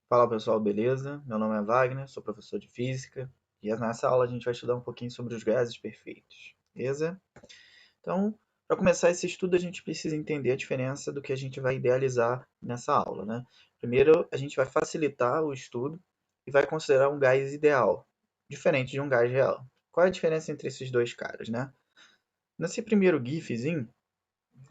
Fala pessoal, beleza? Meu nome é Wagner, sou professor de física e nessa aula a gente vai estudar um pouquinho sobre os gases perfeitos, beleza? Então, para começar esse estudo, a gente precisa entender a diferença do que a gente vai idealizar nessa aula, né? Primeiro, a gente vai facilitar o estudo e vai considerar um gás ideal, diferente de um gás real. Qual é a diferença entre esses dois caras, né? Nesse primeiro GIFzinho,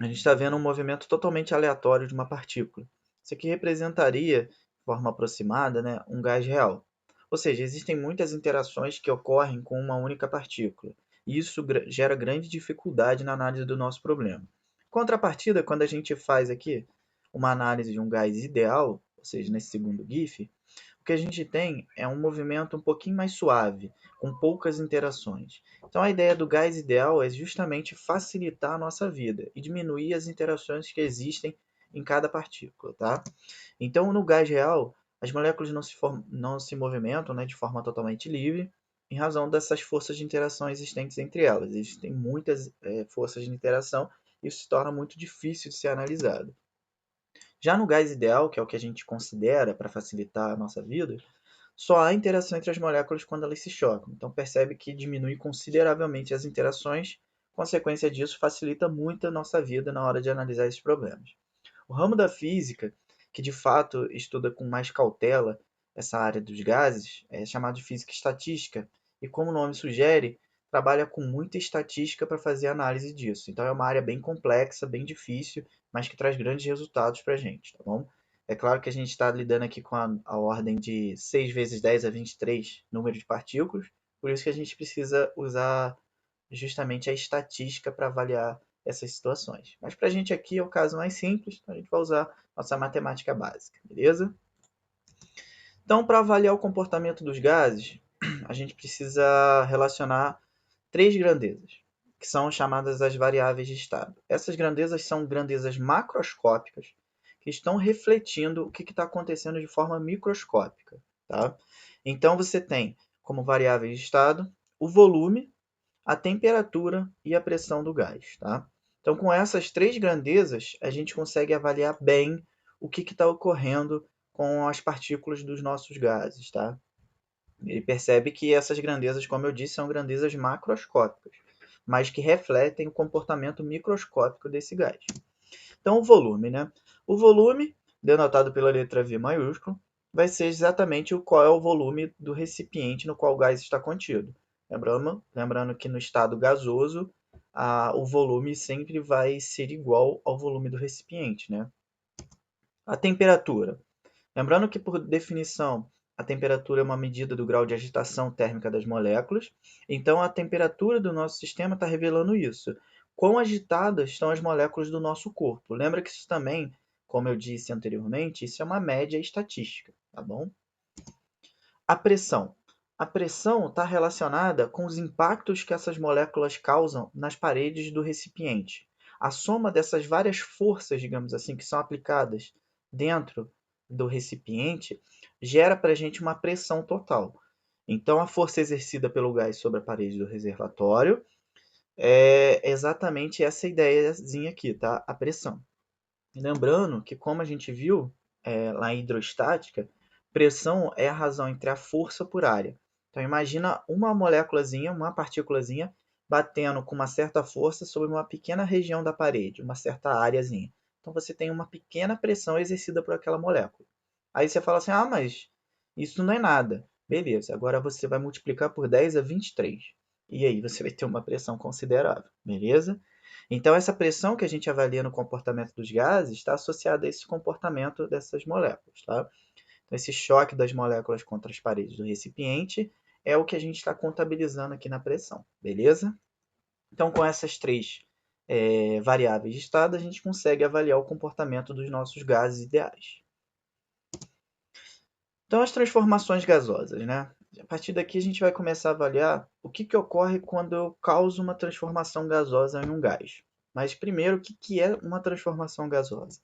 a gente está vendo um movimento totalmente aleatório de uma partícula. Isso aqui representaria, de forma aproximada, né, um gás real. Ou seja, existem muitas interações que ocorrem com uma única partícula. E isso gera grande dificuldade na análise do nosso problema. Contrapartida, quando a gente faz aqui uma análise de um gás ideal, ou seja, nesse segundo GIF, o que a gente tem é um movimento um pouquinho mais suave, com poucas interações. Então a ideia do gás ideal é justamente facilitar a nossa vida e diminuir as interações que existem em cada partícula, tá? Então no gás real, as moléculas não se movimentam, né, de forma totalmente livre, em razão dessas forças de interação existentes entre elas. Existem muitas forças de interação e isso se torna muito difícil de ser analisado. Já no gás ideal, que é o que a gente considera para facilitar a nossa vida, só há interação entre as moléculas quando elas se chocam. Então percebe que diminui consideravelmente as interações, consequência disso facilita muito a nossa vida na hora de analisar esses problemas. O ramo da física, que de fato estuda com mais cautela essa área dos gases, é chamado de física estatística, e como o nome sugere, trabalha com muita estatística para fazer análise disso. Então é uma área bem complexa, bem difícil, mas que traz grandes resultados para a gente, tá bom? É claro que a gente está lidando aqui com a ordem de 6 vezes 10 a 23 número de partículas, por isso que a gente precisa usar justamente a estatística para avaliar essas situações. Mas para a gente aqui é o caso mais simples, então a gente vai usar nossa matemática básica, beleza? Então, para avaliar o comportamento dos gases, a gente precisa relacionar três grandezas, que são chamadas as variáveis de estado. Essas grandezas são grandezas macroscópicas que estão refletindo o que está acontecendo de forma microscópica. Tá? Então, você tem como variáveis de estado o volume, a temperatura e a pressão do gás. Tá? Então, com essas três grandezas, a gente consegue avaliar bem o que está ocorrendo com as partículas dos nossos gases. Tá? Ele percebe que essas grandezas, como eu disse, são grandezas macroscópicas, mas que refletem o comportamento microscópico desse gás. Então, o volume, né? O volume, denotado pela letra V maiúscula, vai ser exatamente qual é o volume do recipiente no qual o gás está contido. Lembrando que no estado gasoso, o volume sempre vai ser igual ao volume do recipiente, né? A temperatura. Lembrando que, por definição, a temperatura é uma medida do grau de agitação térmica das moléculas, então a temperatura do nosso sistema está revelando isso. Quão agitadas estão as moléculas do nosso corpo? Lembra que isso também, como eu disse anteriormente, isso é uma média estatística, tá bom? A pressão. A pressão está relacionada com os impactos que essas moléculas causam nas paredes do recipiente. A soma dessas várias forças, digamos assim, que são aplicadas dentro do recipiente gera para a gente uma pressão total. Então, a força exercida pelo gás sobre a parede do reservatório é exatamente essa ideiazinha aqui, tá? A pressão. Lembrando que, como a gente viu lá em hidrostática, pressão é a razão entre a força por área. Então, imagina uma moléculazinha, uma partículazinha, batendo com uma certa força sobre uma pequena região da parede, uma certa áreazinha. Então, você tem uma pequena pressão exercida por aquela molécula. Aí você fala assim, ah, mas isso não é nada. Beleza, agora você vai multiplicar por 10 a 23. E aí você vai ter uma pressão considerável, beleza? Então, essa pressão que a gente avalia no comportamento dos gases está associada a esse comportamento dessas moléculas. Tá? Então, esse choque das moléculas contra as paredes do recipiente é o que a gente está contabilizando aqui na pressão, beleza? Então, com essas três variáveis de estado, a gente consegue avaliar o comportamento dos nossos gases ideais. Então, as transformações gasosas, né? A partir daqui, a gente vai começar a avaliar o que ocorre quando eu causo uma transformação gasosa em um gás. Mas, primeiro, o que é uma transformação gasosa?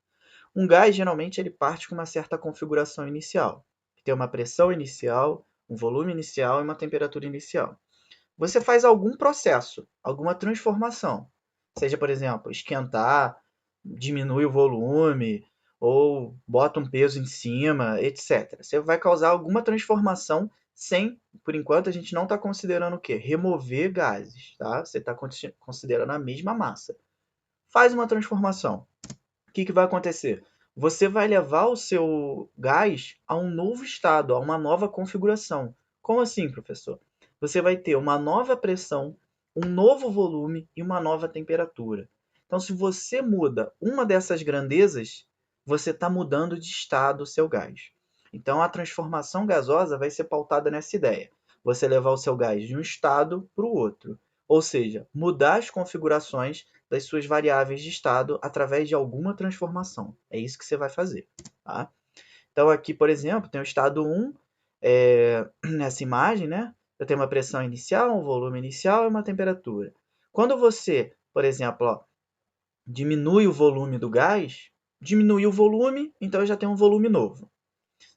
Um gás, geralmente, ele parte com uma certa configuração inicial. Tem uma pressão inicial, um volume inicial e uma temperatura inicial. Você faz algum processo, alguma transformação. Seja, por exemplo, esquentar, diminuir o volume, ou bota um peso em cima, etc. Você vai causar alguma transformação sem, por enquanto, a gente não está considerando o quê? Remover gases, tá? Você está considerando a mesma massa. Faz uma transformação. O que vai acontecer? Você vai levar o seu gás a um novo estado, a uma nova configuração. Como assim, professor? Você vai ter uma nova pressão, um novo volume e uma nova temperatura. Então, se você muda uma dessas grandezas, você está mudando de estado o seu gás. Então, a transformação gasosa vai ser pautada nessa ideia. Você levar o seu gás de um estado para o outro. Ou seja, mudar as configurações das suas variáveis de estado através de alguma transformação. É isso que você vai fazer. Tá? Então, aqui, por exemplo, tem o estado 1, nessa imagem, né? Eu tenho uma pressão inicial, um volume inicial e uma temperatura. Quando você, por exemplo, ó, diminui o volume do gás, diminui o volume, então eu já tenho um volume novo.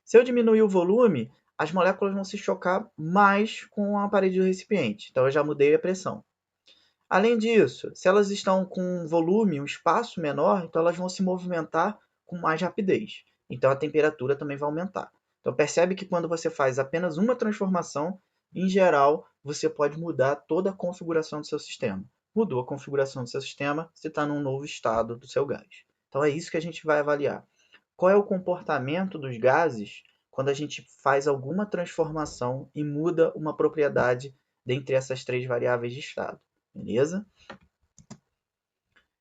Se eu diminuir o volume, as moléculas vão se chocar mais com a parede do recipiente. Então eu já mudei a pressão. Além disso, se elas estão com um volume, um espaço menor, então elas vão se movimentar com mais rapidez. Então a temperatura também vai aumentar. Então percebe que quando você faz apenas uma transformação, em geral, você pode mudar toda a configuração do seu sistema. Mudou a configuração do seu sistema, você está num novo estado do seu gás. Então é isso que a gente vai avaliar. Qual é o comportamento dos gases quando a gente faz alguma transformação e muda uma propriedade dentre essas três variáveis de estado? Beleza?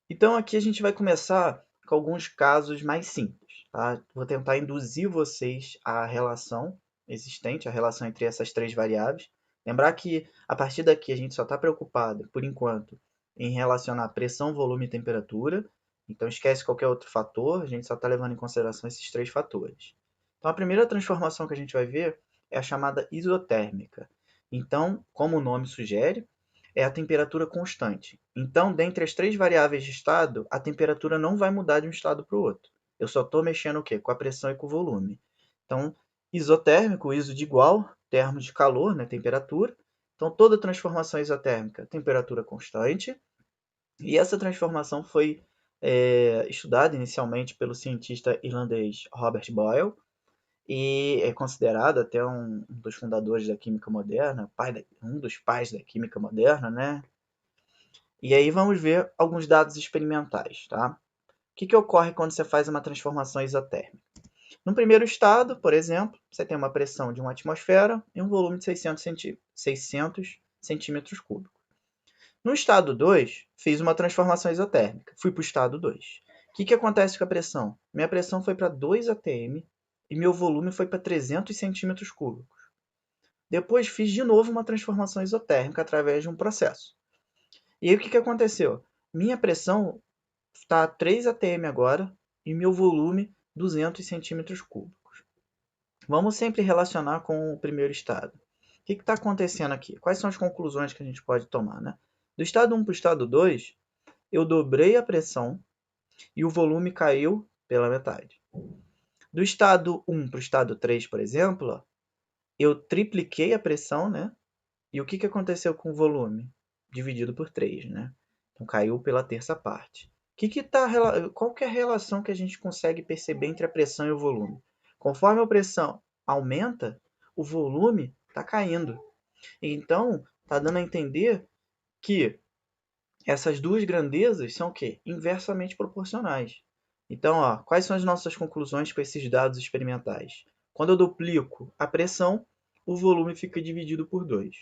Então aqui a gente vai começar com alguns casos mais simples. Tá? Vou tentar induzir vocês à relação existente, a relação entre essas três variáveis. Lembrar que a partir daqui a gente só está preocupado, por enquanto, em relacionar pressão, volume e temperatura. Então esquece qualquer outro fator, a gente só está levando em consideração esses três fatores. Então a primeira transformação que a gente vai ver é a chamada isotérmica. Então, como o nome sugere, é a temperatura constante. Então, dentre as três variáveis de estado, a temperatura não vai mudar de um estado para o outro. Eu só estou mexendo o quê? Com a pressão e com o volume. Então, isotérmico, iso de igual, termos de calor, né, temperatura. Então, toda transformação isotérmica, temperatura constante. E essa transformação foi estudada inicialmente pelo cientista irlandês Robert Boyle, e é considerado até um dos fundadores da química moderna, um dos pais da química moderna, né? E aí vamos ver alguns dados experimentais, tá? O que ocorre quando você faz uma transformação isotérmica? No primeiro estado, por exemplo, você tem uma pressão de uma atmosfera e um volume de 600 centímetros cúbicos. No estado 2, fiz uma transformação isotérmica. Fui para o estado 2. O que acontece com a pressão? Minha pressão foi para 2 atm e meu volume foi para 300 centímetros cúbicos. Depois fiz de novo uma transformação isotérmica através de um processo. E aí o que aconteceu? Minha pressão está a 3 atm agora e meu volume 200 centímetros cúbicos. Vamos sempre relacionar com o primeiro estado. O que está acontecendo aqui? Quais são as conclusões que a gente pode tomar, né? Do estado 1 para o estado 2, eu dobrei a pressão e o volume caiu pela metade. Do estado 1 para o estado 3, por exemplo, eu tripliquei a pressão, né? E o que aconteceu com o volume? Dividido por 3, né? Então caiu pela terça parte. Qual que é a relação que a gente consegue perceber entre a pressão e o volume? Conforme a pressão aumenta, o volume está caindo. Então, está dando a entender que essas duas grandezas são o quê? Inversamente proporcionais. Então, ó, quais são as nossas conclusões com esses dados experimentais? Quando eu duplico a pressão, o volume fica dividido por 2.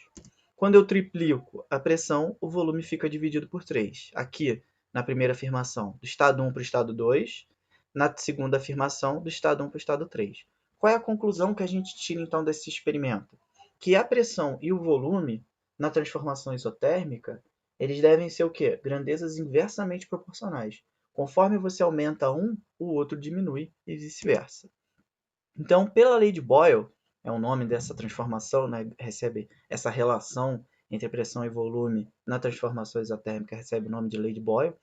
Quando eu triplico a pressão, o volume fica dividido por 3. Aqui, na primeira afirmação, do estado 1 para o estado 2. Na segunda afirmação, do estado 1 para o estado 3. Qual é a conclusão que a gente tira, então, desse experimento? Que a pressão e o volume, na transformação isotérmica, eles devem ser o quê? Grandezas inversamente proporcionais. Conforme você aumenta um, o outro diminui e vice-versa. Então, pela lei de Boyle, é o nome dessa transformação, né? Recebe essa relação entre pressão e volume na transformação isotérmica, recebe o nome de lei de Boyle.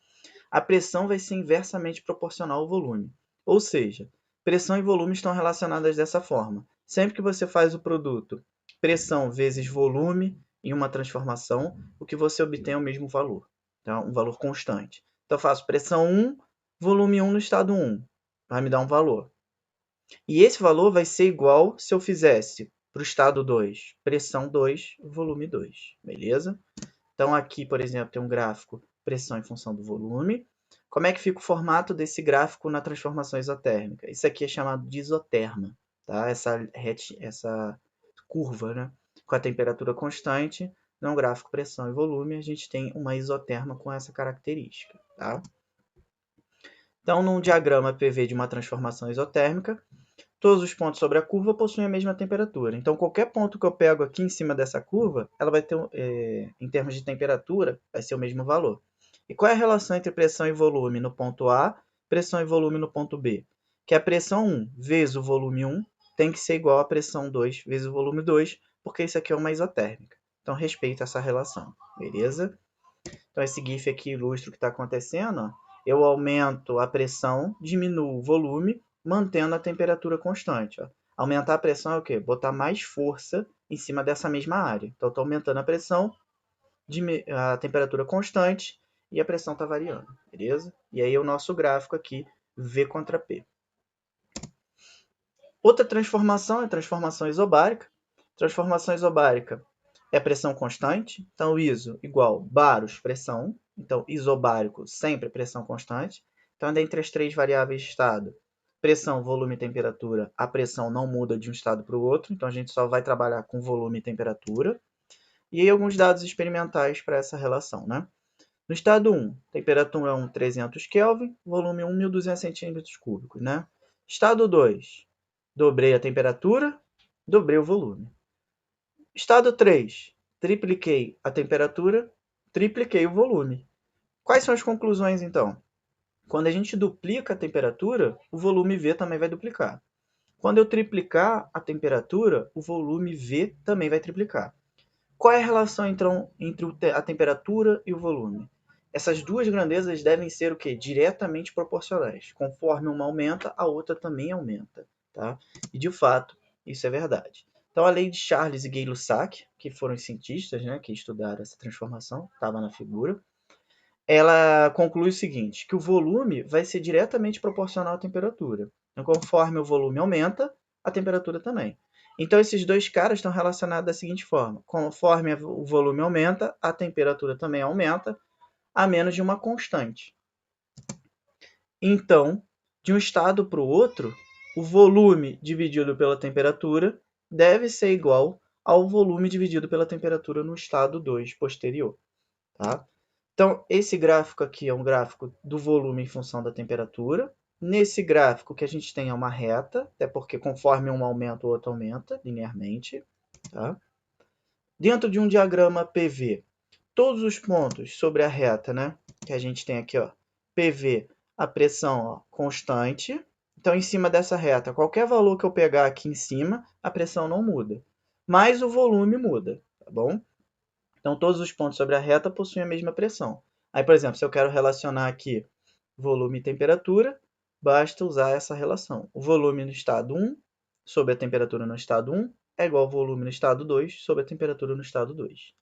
A pressão vai ser inversamente proporcional ao volume. Ou seja, pressão e volume estão relacionadas dessa forma. Sempre que você faz o produto pressão vezes volume em uma transformação, o que você obtém é o mesmo valor. Então, um valor constante. Então, eu faço pressão 1, volume 1 no estado 1. vai me dar um valor. E esse valor vai ser igual se eu fizesse para o estado 2, pressão 2, volume 2, beleza? Então aqui, por exemplo, tem um gráfico pressão em função do volume. Como é que fica o formato desse gráfico na transformação isotérmica? Isso aqui é chamado de isoterma, tá? Essa curva, né? Com a temperatura constante, no gráfico pressão e volume, a gente tem uma isoterma com essa característica, tá? Então, num diagrama PV de uma transformação isotérmica, todos os pontos sobre a curva possuem a mesma temperatura. Então, qualquer ponto que eu pego aqui em cima dessa curva, ela vai ter, em termos de temperatura, vai ser o mesmo valor. E qual é a relação entre pressão e volume no ponto A, pressão e volume no ponto B? Que a pressão 1 vezes o volume 1 tem que ser igual à pressão 2 vezes o volume 2, porque isso aqui é uma isotérmica. Então, respeita essa relação, beleza? Então, esse GIF aqui ilustra o que está acontecendo. Ó. Eu aumento a pressão, diminuo o volume, mantendo a temperatura constante. Ó. Aumentar a pressão é o quê? Botar mais força em cima dessa mesma área. Então, estou aumentando a pressão, a temperatura constante e a pressão está variando, beleza? E aí o nosso gráfico aqui, V contra P. Outra transformação é a transformação isobárica. Transformação isobárica é pressão constante. Então, ISO igual baros, pressão. Então, isobárico, sempre pressão constante. Então, dentre as três variáveis de estado, pressão, volume e temperatura, a pressão não muda de um estado para o outro. Então, a gente só vai trabalhar com volume e temperatura. E aí, alguns dados experimentais para essa relação, né? No estado 1, temperatura 1, 300 Kelvin, volume 1, 1.200 centímetros cúbicos, né? Estado 2, dobrei a temperatura, dobrei o volume. Estado 3, tripliquei a temperatura, tripliquei o volume. Quais são as conclusões, então? Quando a gente duplica a temperatura, o volume V também vai duplicar. Quando eu triplicar a temperatura, o volume V também vai triplicar. Qual é a relação, então, entre a temperatura e o volume? Essas duas grandezas devem ser o quê? Diretamente proporcionais. Conforme uma aumenta, a outra também aumenta. Tá? E, de fato, isso é verdade. Então, a lei de Charles e Gay-Lussac, que foram os cientistas, né, que estudaram essa transformação, estava na figura, ela conclui o seguinte, que o volume vai ser diretamente proporcional à temperatura. Então, conforme o volume aumenta, a temperatura também. Então, esses dois caras estão relacionados da seguinte forma. Conforme o volume aumenta, a temperatura também aumenta, a menos de uma constante. Então, de um estado para o outro, o volume dividido pela temperatura deve ser igual ao volume dividido pela temperatura no estado 2 posterior. Tá? Então, esse gráfico aqui é um gráfico do volume em função da temperatura. Nesse gráfico, o que a gente tem é uma reta, até porque conforme um aumenta, o outro aumenta linearmente. Tá? Dentro de um diagrama PV, todos os pontos sobre a reta, né, que a gente tem aqui, ó, PV, a pressão ó, constante. Então, em cima dessa reta, qualquer valor que eu pegar aqui em cima, a pressão não muda. Mas o volume muda, tá bom? Então, todos os pontos sobre a reta possuem a mesma pressão. Aí, por exemplo, se eu quero relacionar aqui volume e temperatura, basta usar essa relação. O volume no estado 1 sobre a temperatura no estado 1 é igual ao volume no estado 2 sobre a temperatura no estado 2.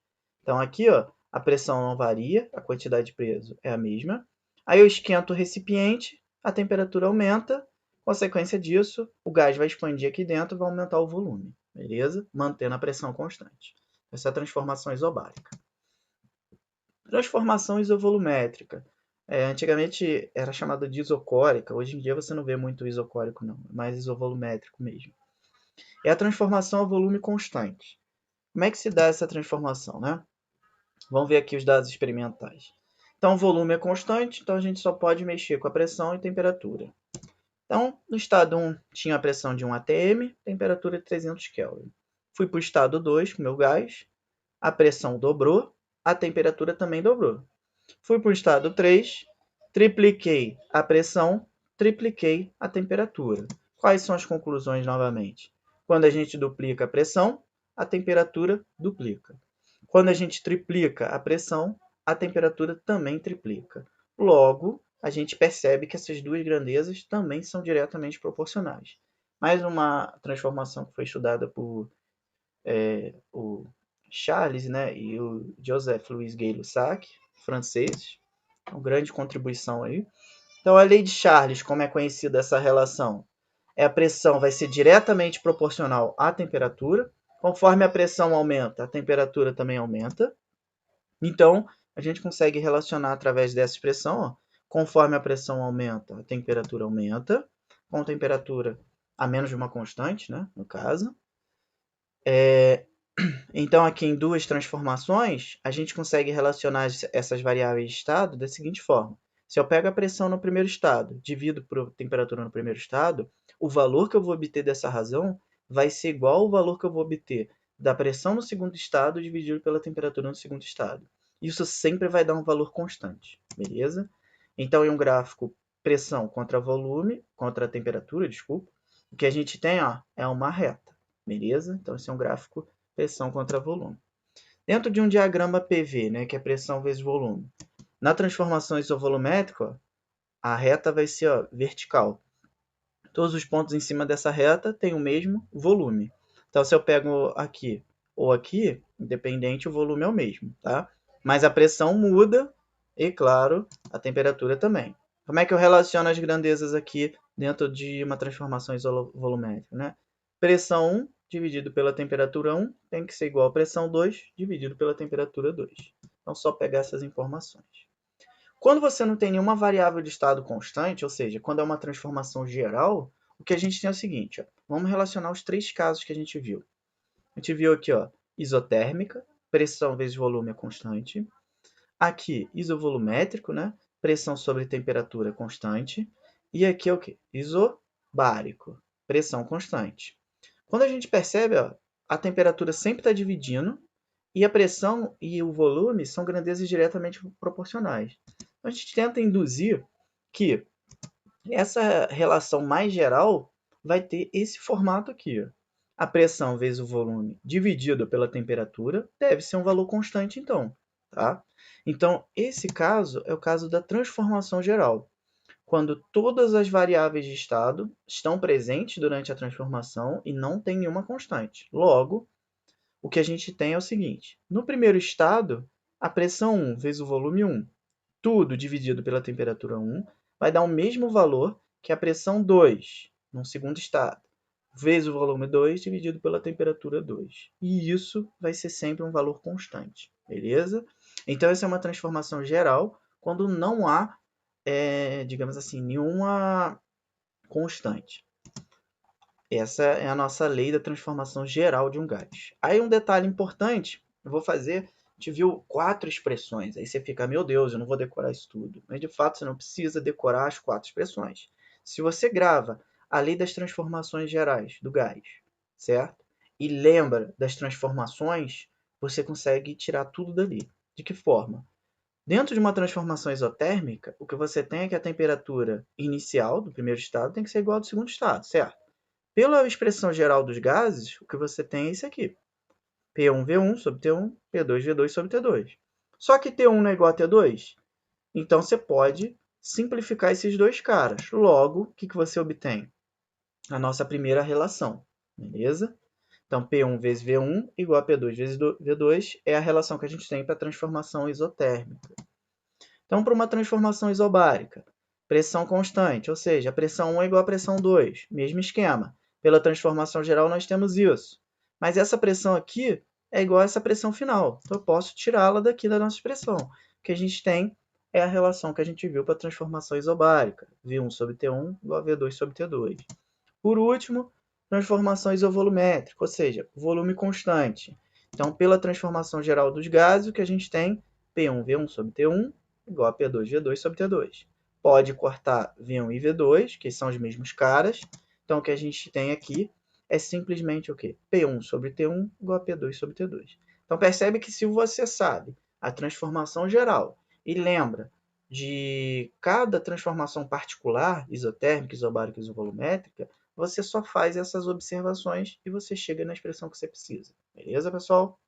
Então, aqui ó, a pressão não varia, a quantidade de peso é a mesma. Aí eu esquento o recipiente, a temperatura aumenta, consequência disso, o gás vai expandir aqui dentro e vai aumentar o volume, beleza? Mantendo a pressão constante. Essa é a transformação isobárica. Transformação isovolumétrica. Antigamente era chamada de isocórica, hoje em dia você não vê muito isocórico não, é mais isovolumétrico mesmo. É a transformação a volume constante. Como é que se dá essa transformação, né? Vamos ver aqui os dados experimentais. Então, o volume é constante, então a gente só pode mexer com a pressão e temperatura. Então, no estado 1 tinha a pressão de 1 atm, temperatura de 300 Kelvin. Fui para o estado 2 com o meu gás, a pressão dobrou, a temperatura também dobrou. Fui para o estado 3, tripliquei a pressão, tripliquei a temperatura. Quais são as conclusões novamente? Quando a gente duplica a pressão, a temperatura duplica. Quando a gente triplica a pressão, a temperatura também triplica. Logo, a gente percebe que essas duas grandezas também são diretamente proporcionais. Mais uma transformação que foi estudada por o Charles, né, e o Joseph Louis Gay-Lussac, franceses, uma grande contribuição aí. Então, a lei de Charles, como é conhecida essa relação? A pressão vai ser diretamente proporcional à temperatura. Conforme a pressão aumenta, a temperatura também aumenta. Então, a gente consegue relacionar através dessa expressão, ó, conforme a pressão aumenta, a temperatura aumenta, com temperatura a menos de uma constante, né, no caso. Então, aqui em duas transformações, a gente consegue relacionar essas variáveis de estado da seguinte forma. Se eu pego a pressão no primeiro estado, divido por temperatura no primeiro estado, o valor que eu vou obter dessa razão vai ser igual ao valor que eu vou obter da pressão no segundo estado dividido pela temperatura no segundo estado. Isso sempre vai dar um valor constante, beleza? Então, em um gráfico pressão contra volume, contra a temperatura, desculpa, o que a gente tem ó, é uma reta, beleza? Então, esse é um gráfico pressão contra volume. Dentro de um diagrama PV, né, que é pressão vezes volume, na transformação isovolumétrica, a reta vai ser ó, vertical. Todos os pontos em cima dessa reta têm o mesmo volume. Então, se eu pego aqui ou aqui, independente, o volume é o mesmo, tá? Mas a pressão muda e, claro, a temperatura também. Como é que eu relaciono as grandezas aqui dentro de uma transformação isovolumétrica, né? Pressão 1 dividido pela temperatura 1 tem que ser igual a pressão 2 dividido pela temperatura 2. Então, só pegar essas informações. Quando você não tem nenhuma variável de estado constante, ou seja, quando é uma transformação geral, o que a gente tem é o seguinte, ó, vamos relacionar os três casos que a gente viu. A gente viu aqui, ó, isotérmica, pressão vezes volume é constante. Aqui, isovolumétrico, né? Pressão sobre temperatura constante. E aqui é o quê? Isobárico, pressão constante. Quando a gente percebe, ó, a temperatura sempre está dividindo e a pressão e o volume são grandezas diretamente proporcionais. Então, a gente tenta induzir que essa relação mais geral vai ter esse formato aqui. Ó. A pressão vezes o volume dividido pela temperatura deve ser um valor constante, então. Tá? Então, esse caso é o caso da transformação geral, quando todas as variáveis de estado estão presentes durante a transformação e não tem nenhuma constante. Logo, o que a gente tem é o seguinte: no primeiro estado, a pressão 1 vezes o volume 1, tudo dividido pela temperatura 1, vai dar o mesmo valor que a pressão 2 no segundo estado, vezes o volume 2 dividido pela temperatura 2. E isso vai ser sempre um valor constante, beleza? Então, essa é uma transformação geral quando não há, digamos assim, nenhuma constante. Essa é a nossa lei da transformação geral de um gás. Aí um detalhe importante, eu vou fazer, a gente viu 4 expressões, aí você fica, meu Deus, eu não vou decorar isso tudo. Mas de fato você não precisa decorar as 4 expressões. Se você grava a lei das transformações gerais do gás, certo? E lembra das transformações, você consegue tirar tudo dali. De que forma? Dentro de uma transformação isotérmica, o que você tem é que a temperatura inicial do primeiro estado tem que ser igual ao do segundo estado, certo? Pela expressão geral dos gases, o que você tem é isso aqui. P1V1 sobre T1, P2V2 sobre T2. Só que T1 não é igual a T2? Então, você pode simplificar esses dois caras. Logo, o que você obtém? A nossa primeira relação, beleza? Então, P1 vezes V1 igual a P2 vezes V2 é a relação que a gente tem para a transformação isotérmica. Então, para uma transformação isobárica, pressão constante, ou seja, a pressão 1 é igual à pressão 2, mesmo esquema. Pela transformação geral, nós temos isso. Mas essa pressão aqui é igual a essa pressão final. Então, eu posso tirá-la daqui da nossa expressão. O que a gente tem é a relação que a gente viu para a transformação isobárica. V1 sobre T1 igual a V2 sobre T2. Por último, transformação isovolumétrica, ou seja, volume constante. Então, pela transformação geral dos gases, o que a gente tem? P1V1 sobre T1 igual a P2V2 sobre T2. Pode cortar V1 e V2, que são os mesmos caras. Então, o que a gente tem aqui é simplesmente o quê? P1 sobre T1 igual a P2 sobre T2. Então, percebe que se você sabe a transformação geral e lembra de cada transformação particular, isotérmica, isobárica e isovolumétrica, você só faz essas observações e você chega na expressão que você precisa. Beleza, pessoal?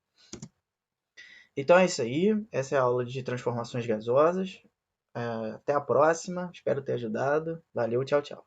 Então é isso aí. Essa é a aula de transformações gasosas. Até a próxima. Espero ter ajudado. Valeu, tchau, tchau.